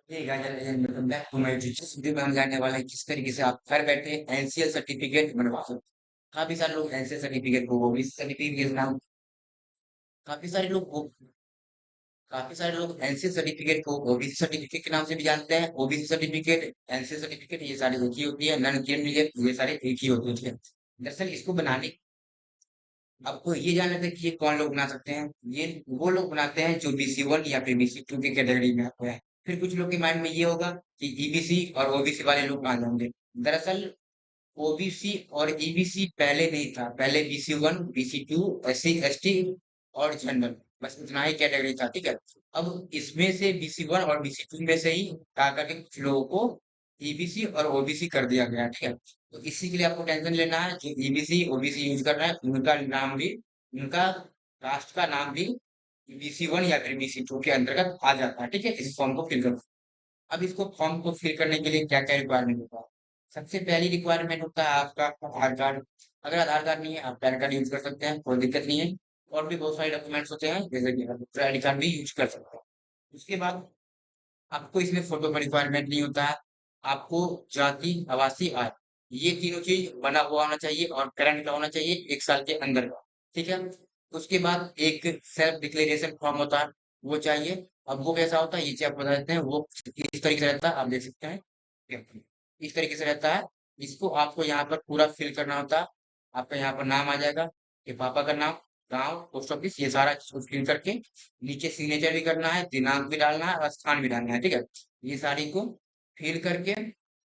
ठीक है welcome back to my YouTube इस वीडियो में हम जानने वाले हैं किस तरीके से आप घर बैठे एनसीएल सर्टिफिकेट बनवा सकते हैं। काफी सारे लोग एनसीएल सर्टिफिकेट को ओबीसी सर्टिफिकेट के नाम काफी सारे लोग वो काफी सारे लोग एनसीएल सर्टिफिकेट को ओबीसी सर्टिफिकेट के नाम से भी जानते हैं। ओबीसी सर्टिफिकेट, एनसीएल सर्टिफिकेट ये सारे एक ही होती है। नन क्रिमिनल ये सारे एक ही होते हैं। दरअसल इसको बनाने आपको ये जानना था कि ये कौन लोग बना सकते हैं। ये वो लोग बनाते हैं जो BC1 या फिर BC2 की कैटेगरी में आते हैं। फिर कुछ लोग के माइंड में ये होगा कि ईबीसी और ओबीसी वाले लोग कहाँ जाएंगे। दरअसल ओबीसी और ईबीसी पहले नहीं था। पहले BC1, BC2, SC ST और जनरल, बस इतना ही कैटेगरी था। ठीक है। अब इसमें से BC1 और BC2 में से ही उठा करके कुछ लोगों को ईबीसी और ओबीसी कर दिया गया। ठीक है। तो इसी के लिए आपको टेंशन लेना है। जो ईबीसी ओबीसी यूज कर रहे हैं उनका नाम भी, उनका कास्ट का नाम भी BC1 या फिर BC2 के अंतर्गत आ जाता है। ठीक है। इस फॉर्म को फिल करो। अब इसको फॉर्म को फिल करने के लिए क्या क्या रिक्वायरमेंट होता है। सबसे पहली रिक्वायरमेंट होता है आपका आधार कार्ड। अगर आधार कार्ड नहीं है आप पैन कार्ड यूज कर सकते हैं, कोई दिक्कत नहीं है। और भी बहुत सारे डॉक्यूमेंट्स होते हैं जैसे कि आप आईडी कार्ड भी यूज कर सकते हैं। उसके बाद आपको इसमें फोटो का रिक्वायरमेंट नहीं होता है। आपको जाति, आवासीय आय, ये तीनों चीज बना हुआ होना चाहिए और करंट का होना चाहिए 1 साल के अंदर का। ठीक है। उसके बाद एक सेल्फ डिक्लेरेशन फॉर्म होता है, वो चाहिए। अब वो कैसा होता है ये चीज आप बता देते हैं। वो इस तरीके से रहता है, आप देख सकते हैं। इस तरीके से रहता है। इसको आपको यहाँ पर पूरा फिल करना होता है। आपका यहाँ पर नाम आ जाएगा, ये पापा का नाम, गांव, पोस्ट ऑफिस, ये सारा चीज फिल करके नीचे सिग्नेचर भी करना है, दिनांक भी डालना है और स्थान भी डालना है। ठीक है। ये सारी को फिल करके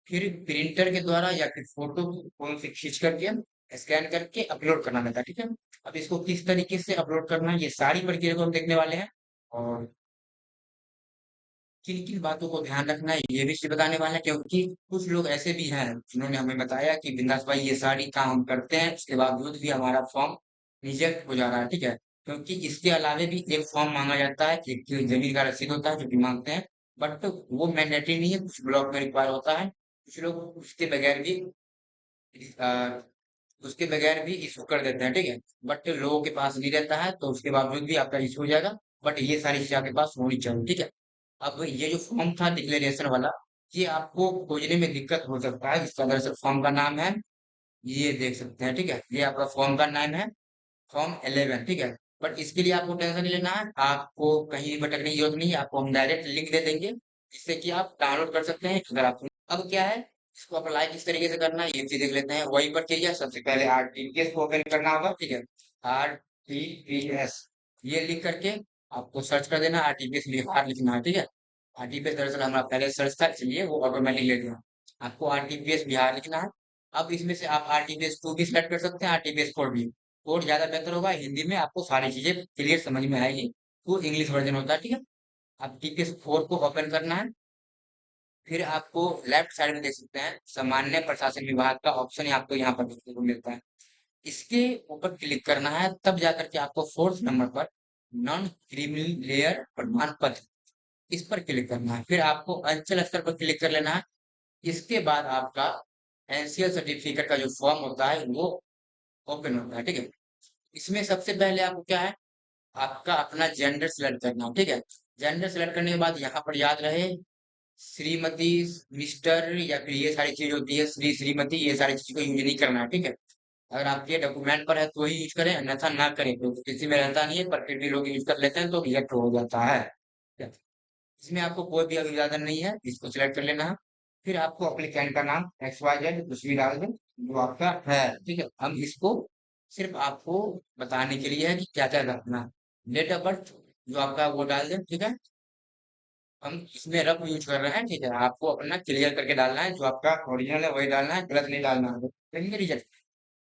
फिर प्रिंटर के द्वारा या फिर फोटो फोन से खींच करके स्कैन करके अपलोड करना रहता है। ठीक है। अब इसको किस तरीके से अपलोड करना है ये सारी प्रक्रिया को हम देखने वाले हैं। और किन किन बातों को ध्यान रखना है ये भी इसे बताने वाला है, क्योंकि कुछ लोग ऐसे भी हैं जिन्होंने हमें बताया कि बिंदास भाई ये सारी काम हम करते हैं उसके बावजूद भी हमारा फॉर्म रिजेक्ट हो जा रहा है। ठीक है। क्योंकि इसके अलावे भी एक फॉर्म मांगा जाता है, एक जमीन का रसीद होता है जो कि मांगते हैं। बट वो मैंडेटरी नहीं है, कुछ ब्लॉक में रिक्वायर होता है। कुछ लोग अ, उसके बगैर भी इशू कर देते हैं। ठीक है। बट लोगों के पास नहीं रहता है तो उसके बावजूद भी आपका इशू हो जाएगा। बट ये सारी चीजें आपके पास होनी चाहिए। ठीक है। अब ये जो फॉर्म था डिक्लेरेशन वाला, ये आपको खोजने में दिक्कत हो सकता है। इसका दरअसल फॉर्म का नाम है, ये देख सकते हैं। ठीक है। ये आपका फॉर्म का नाम है फॉर्म 11। ठीक है। बट इसके लिए आपको टेंशन नहीं लेना है, आपको कहीं भी भटकने की जरूरत नहीं है। आपको हम डायरेक्ट लिंक दे देंगे जिससे कि आप डाउनलोड कर सकते हैं अगर आप। अब क्या है, इसको अप्लाई किस तरीके से करना है ये चीज देख लेते हैं। वहीं पर चलिए, सबसे पहले RTPS को ओपन करना होगा। ठीक है। RTPS ये लिख करके आपको सर्च कर देना। RTPS बिहार लिखना है। ठीक है। RTPS दरअसल हमारा पहले सर्च था इसलिए वो ऑटोमेटिक ले गया। आपको RTPS बिहार लिखना है। अब इसमें से आप RTPS 2 भी सिलेक्ट कर सकते हैं, RTPS 4 भी। कोड ज्यादा बेहतर होगा, हिंदी में आपको सारी चीजें क्लियर समझ में आएगी। वो इंग्लिश वर्जन होता है। ठीक है। आप TPS 4 को ओपन करना है। फिर आपको लेफ्ट साइड में देख सकते हैं सामान्य प्रशासन विभाग का ऑप्शन आपको यहाँ पर देखने को मिलता है। इसके ऊपर क्लिक करना है, तब जाकर के आपको फोर्थ नंबर पर नॉन क्रीमी लेयर प्रमाण पत्र, इस पर क्लिक करना है। फिर आपको अंचल स्तर पर क्लिक कर लेना है। इसके बाद आपका एनसीएल सर्टिफिकेट का जो फॉर्म होता है वो ओपन होता है। ठीक है। इसमें सबसे पहले आपको क्या है, आपका अपना जेंडर सिलेक्ट करना है। ठीक है। जेंडर सिलेक्ट करने के बाद यहाँ पर याद रहे श्रीमती, मिस्टर या फिर ये सारी चीज होती है, श्री श्रीमती, ये सारी चीज को यूज नहीं करना है। ठीक है। अगर आपके डॉक्यूमेंट पर है तो ही यूज करें, अन्यथा ना करें। तो किसी में रहता नहीं है पर फिर भी लोग यूज कर लेते हैं तो रिजेक्ट हो जाता है। ठीक है? इसमें आपको कोई भी अभिवादन नहीं है, इसको सिलेक्ट कर लेना है। फिर आपको अप्लीकेंट का नाम XYZ कुछ भी डाल दें जो आपका है। ठीक है। हम इसको सिर्फ आपको बताने के लिए है कि क्या क्या रखना है। डेट ऑफ बर्थ जो आपका वो डाल दें। ठीक है। हम इसमें रफ यूज कर रहे हैं। ठीक है। आपको अपना क्लियर करके डालना है, जो आपका ओरिजिनल है वही डालना है, गलत नहीं डालना है। लेकिन रिजेक्ट,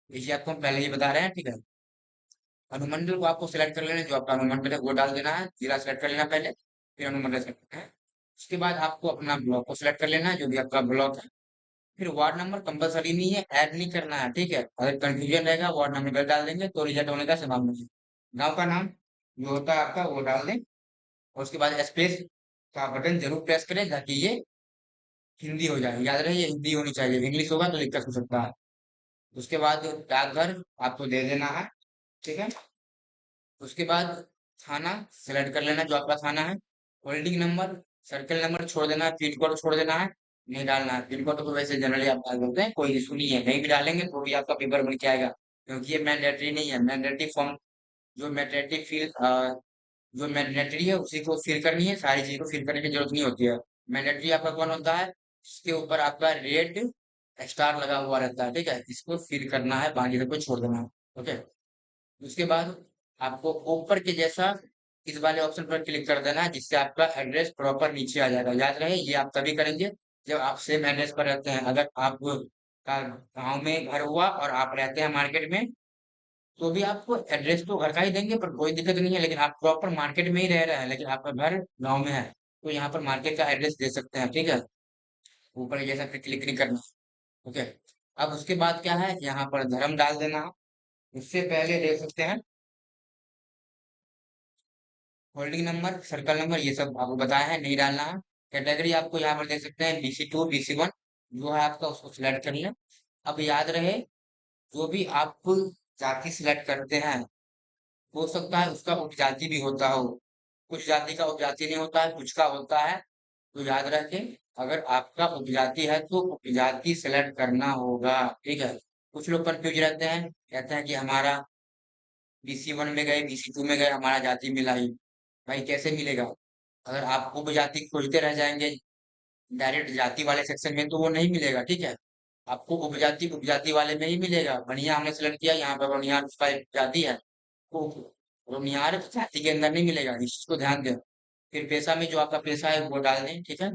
ये आपको हम पहले ही बता रहे हैं। ठीक है। अनुमंडल को आपको सिलेक्ट कर लेना है, जो आपका अनुमंडल है वो डाल देना है। जिला सिलेक्ट कर लेना पहले, फिर अनुमंडल सेलेक्ट करना है। उसके बाद आपको अपना ब्लॉक को सिलेक्ट कर लेना है, जो भी आपका ब्लॉक है। फिर वार्ड नंबर कंपलसरी नहीं है, ऐड नहीं करना है। ठीक है। अगर कंफ्यूजन रहेगा वार्ड नंबर गलत डाल देंगे तो रिजेक्ट होने का संभावना है। गाँव का नाम जो होता है आपका वो डाल दें। और उसके बाद स्पेस का बटन जरूर प्रेस करें ताकि ये हिंदी हो जाए। याद रहे ये हिंदी होनी चाहिए, इंग्लिश होगा तो दिक्कत हो सकता है। उसके बाद डाकघर आपको दे देना है। ठीक है। उसके बाद थाना सेलेक्ट कर लेना जो आपका थाना है। होल्डिंग नंबर सर्कल नंबर छोड़ देना है, पिन कोड छोड़ देना है, नहीं डालना है। पिन कोड तो वैसे जनरली आप डाल देते हैं, कोई इशू नहीं है, नहीं भी डालेंगे तो भी आपका पेपर बन के आएगा, क्योंकि ये मैंडेटरी नहीं है। मैंडेटरी फॉर्म जो मैंडेटरी फिल जो मैंडेटरी है उसी को फिल करनी है, सारी चीज को फिल करने की जरूरत नहीं होती है। मैंडेटरी आपका कौन होता है, इसके ऊपर आपका रेड स्टार लगा हुआ रहता है, ठीक है, इसको फिल करना है, बाकी सबको छोड़ देना है। ओके। उसके बाद आपको ऊपर के जैसा इस वाले ऑप्शन पर क्लिक कर देना है, जिससे आपका एड्रेस प्रॉपर नीचे आ जाएगा। याद रहे ये आप तभी करेंगे जब आप सेम एड्रेस पर रहते हैं। अगर आप का गांव में घर हुआ और आप रहते हैं मार्केट में, तो भी आपको एड्रेस तो घर का ही देंगे, पर कोई दिक्कत नहीं है। लेकिन आप प्रॉपर मार्केट में ही रह रहे हैं, लेकिन आपका घर गाँव में है, तो यहाँ पर मार्केट का एड्रेस दे सकते हैं, ठीक है। ऊपर जैसा फिर क्लिक नहीं करना। ओके। अब उसके बाद क्या है, यहाँ पर धर्म डाल देना है। उससे पहले देख सकते हैं होल्डिंग नंबर, सर्कल नंबर, ये सब आपको बताया है, नहीं डालना है। कैटेगरी आपको यहाँ पर देख सकते हैं BC2 BC1 जो है आपका, उसको सिलेक्ट कर लें। अब याद रहे, जो भी आप जाति सिलेक्ट करते हैं, हो सकता है उसका उपजाति भी होता हो, कुछ जाति का उपजाति नहीं होता है, कुछ का होता है। तो याद रखें, अगर आपका उपजाति है तो उपजाति सेलेक्ट करना होगा, ठीक है। कुछ लोग कंफ्यूज रहते हैं, कहते हैं कि हमारा BC1 में गए, BC2 में गए, हमारा जाति मिला ही। भाई कैसे मिलेगा, अगर आप उपजाति खोजते रह जाएंगे डायरेक्ट जाति वाले सेक्शन में, तो वो नहीं मिलेगा, ठीक है। आपको उपजाति उपजाति वाले में ही मिलेगा। बढ़िया, हमने सेलेक्ट किया, यहाँ पर बनियान उसका एक जाति है, वो रोनियार जाति के अंदर नहीं मिलेगा, इस चीज को ध्यान दें। फिर पेशा में जो आपका पेशा है वो डाल दें, ठीक है।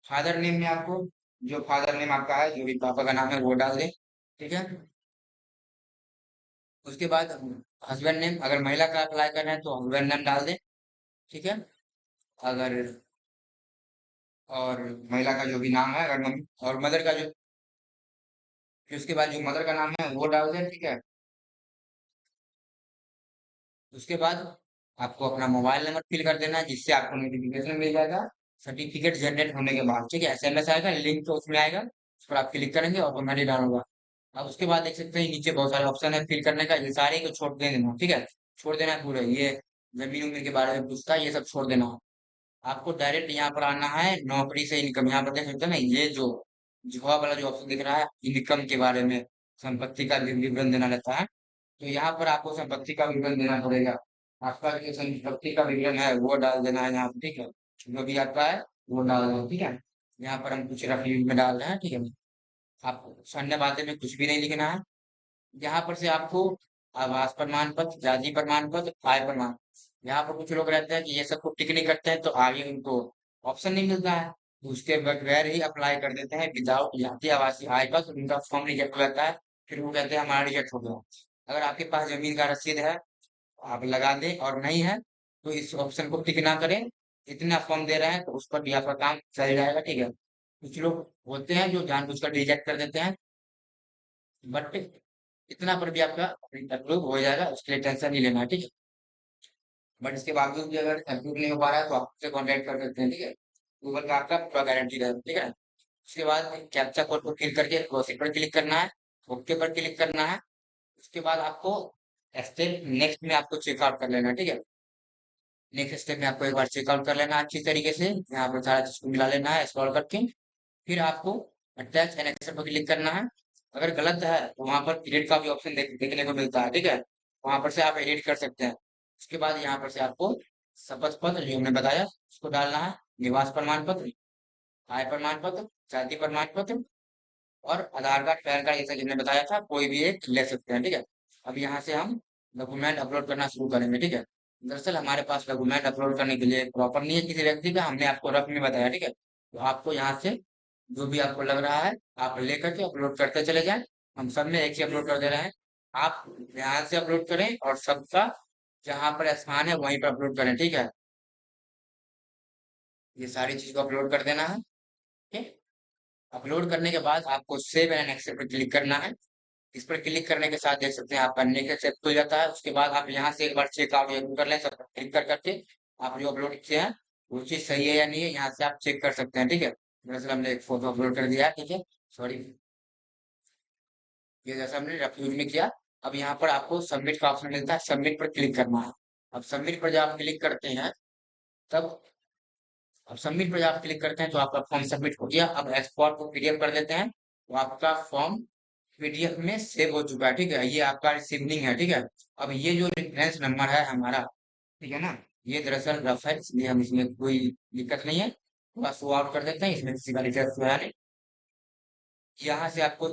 फादर नेम में आपको जो फादर नेम आपका है, जो भी पापा का नाम है वो डाल दें, ठीक है। उसके बाद हस्बैंड नेम, अगर महिला का अप्लाई कर रहे हैं तो हस्बैंड नेम डाल दें, ठीक है। अगर और महिला का जो भी नाम है, अगर और मदर का जो, फिर उसके बाद जो मदर का नाम है वो डाल दें, ठीक है। उसके बाद आपको अपना मोबाइल नंबर फिल कर देना है, जिससे आपको नोटिफिकेशन मिल जाएगा सर्टिफिकेट जनरेट होने के बाद, ठीक है। SMS आएगा, लिंक तो उसमें आएगा, उस पर आप क्लिक करेंगे, ऑटोमेटिक डालूंगा। अब उसके बाद देख सकते हैं नीचे बहुत सारे ऑप्शन है फिल करने का, ये सारे को छोड़ देना, ठीक है। छोड़ देना है पूरे, ये जमीन उम्मीन के बारे में पूछता है, ये सब छोड़ देना। आपको डायरेक्ट यहाँ पर आना है, नौकरी से इनकम, यहाँ पर देख सकते हैं ना, ये जो जॉब वाला जो ऑप्शन दिख रहा है, इनकम के बारे में संपत्ति का विवरण देना रहता है। तो यहाँ पर आपको संपत्ति का विवरण देना पड़ेगा। आपका जो संपत्ति का विवरण है वो डाल देना है यहाँ पर, ठीक है। जो भी आपका है वो डाल दो, ठीक है। यहाँ पर हम कुछ रफ यूज में डाल रहे हैं, ठीक है। आपको अन्य बातें में कुछ भी नहीं लिखना है। यहाँ पर से आपको आवास प्रमाण पत्र, जाति प्रमाण पत्र, आय प्रमाण, यहाँ पर कुछ लोग रहते हैं कि ये सबको टिक नहीं करते हैं, तो आगे उनको ऑप्शन नहीं मिलता है, तो उसके बगैर ही अप्लाई कर देते हैं विदाउट जाति आवासीय आय का, तो उनका फॉर्म रिजेक्ट हो जाता है। फिर वो कहते हैं हमारा रिजेक्ट हो गया। अगर आपके पास जमीन का रसीद है आप लगा दें, और नहीं है तो इस ऑप्शन को टिक ना करें। इतना फॉर्म दे रहे हैं तो उस पर भी आपका काम चल जाएगा, ठीक है। कुछ लोग होते हैं जो जानबूझकर रिजेक्ट कर देते हैं, बट इतना पर भी आपका अप्रूव हो जाएगा, उसके लिए टेंशन नहीं लेना है, ठीक है। बट इसके बावजूद भी अगर अप्रूव नहीं हो पा रहा है तो आप मुझसे कॉन्टेक्ट कर सकते हैं, ठीक है। गूगल का आपका पूरा गारंटी रहेगा, ठीक है। उसके बाद कैप्चा कोड को फिल करके प्रोसीड पर क्लिक करना है, ओके पर क्लिक करना है। उसके बाद आपको स्टेप नेक्स्ट में आपको चेकआउट कर लेना है, ठीक है। नेक्स्ट स्टेप में आपको एक बार चेकआउट कर लेना है अच्छी तरीके से, यहाँ पर सारा चीज को मिला लेना है स्क्रॉल करके। फिर आपको अटैच एनेक्सर पर क्लिक करना है। अगर गलत है तो वहां पर एडिट का भी ऑप्शन देखने को मिलता है, ठीक है। वहां पर से आप एडिट कर सकते हैं। उसके बाद यहाँ पर से आपको शपथ पत्र जो हमने बताया उसको डालना है, निवास प्रमाण पत्र, आय प्रमाण पत्र, जाति प्रमाण पत्र, और आधार कार्ड पैन कार्ड, जैसा जिन्होंने बताया था कोई भी एक ले सकते हैं, ठीक है। अब यहाँ से हम डॉक्यूमेंट अपलोड करना शुरू करेंगे, ठीक है। दरअसल हमारे पास डॉक्यूमेंट अपलोड करने के लिए प्रॉपर नहीं है किसी व्यक्ति का, हमने आपको रफ में बताया, ठीक है। तो आपको यहाँ से जो भी आपको लग रहा है आप लेकर के अपलोड करते चले जाएं। हम सब में एक ही अपलोड कर दे रहे हैं, आप ध्यान से अपलोड करें, और सबका जहाँ पर स्थान है वहीं पर अपलोड करें, ठीक है। ये सारी चीज को अपलोड कर देना है, ठीक है। अपलोड करने के बाद आपको सेव एंड एक्सेप्ट पर क्लिक करना है। इस पर क्लिक करने के साथ देख सकते हैं आपका नेक्स्ट स्टेप खुल जाता है। उसके बाद आप यहाँ से एक बार चेकआउट कर लें, सब क्लिक कर करके आप जो अपलोड किए हैं वो चीज सही है या नहीं है, यहाँ से आप चेक कर सकते हैं, ठीक है। दरअसल हमने एक फोटो अपलोड कर दिया है, ठीक है। सॉरी, ये जैसा हमने रेफ्यूज में किया। अब यहाँ पर आपको सबमिट का ऑप्शन मिलता है, सबमिट पर क्लिक करना है। अब सबमिट पर जब आप क्लिक करते हैं तब अब सबमिट पर आप क्लिक करते हैं तो आपका फॉर्म सबमिट हो गया। अब एक्सपोर्ट को पीडीएफ कर देते हैं तो आपका फॉर्म पीडीएफ में सेव हो चुका है, ठीक है। ये आपका रिसीविंग है, ठीक है। अब ये जो रेफरेंस नंबर है हमारा, ठीक है ना, ये दरअसल रफ है, इसलिए हम इसमें कोई दिक्कत नहीं है, थोड़ा शो आउट कर देते हैं, इसमें किसी का डिटेल्स जो है नहीं। यहाँ से आपको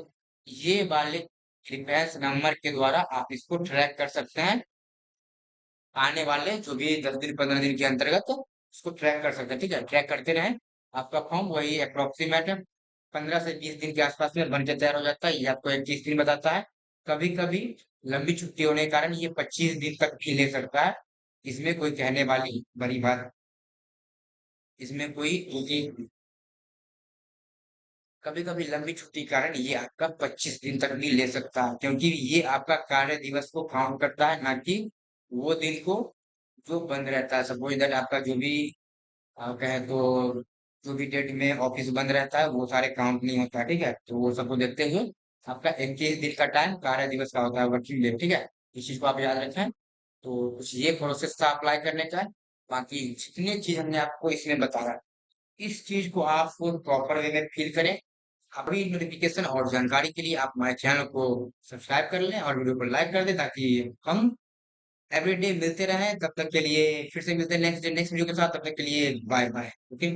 ये वाले रेफरेंस नंबर के द्वारा आप इसको ट्रैक कर सकते हैं। आने वाले जो भी 10 दिन 15 दिन के अंतर्गत उसको ट्रैक कर सकते हैं, ठीक है। ट्रैक करते रहें, आपका फॉर्म वही अप्रोक्सीमेट 15 से 20 दिन के आसपास में बन के तैयार हो जाता है। ये आपको एक चीज दिन बताता है। कभी कभी लंबी छुट्टी होने के कारण ये 25 दिन तक भी ले सकता है। इसमें कोई कहने वाली बड़ी बात, इसमें कोई कभी कभी लंबी छुट्टी के कारण ये आपका 25 दिन तक भी ले सकता है, क्योंकि ये आपका कार्य दिवस को काउंट करता है, ना कि वो दिन को जो बंद रहता है। सपोज दैट आपका जो भी आप कहें तो जो भी डेट में ऑफिस बंद रहता है वो सारे काउंट नहीं होता है, ठीक है। तो वो सबको देखते हुए आपका 21 दिन का टाइम कार्य दिवस का होता है, वर्किंग डे, ठीक है। इस चीज को आप याद रखें। तो कुछ ये प्रोसेस था अप्लाई करने का। बाकी जितनी चीज हमने आपको इसमें बताया, इस चीज को आप प्रॉपर वे में फील करें। अभी नोटिफिकेशन और जानकारी के लिए आप हमारे चैनल को सब्सक्राइब कर लें और वीडियो को लाइक कर दें, ताकि हम एवरीडे मिलते रहें। तब तक के लिए फिर से मिलते हैं नेक्स्ट वीडियो के साथ। तब तक के लिए बाय बाय। ओके।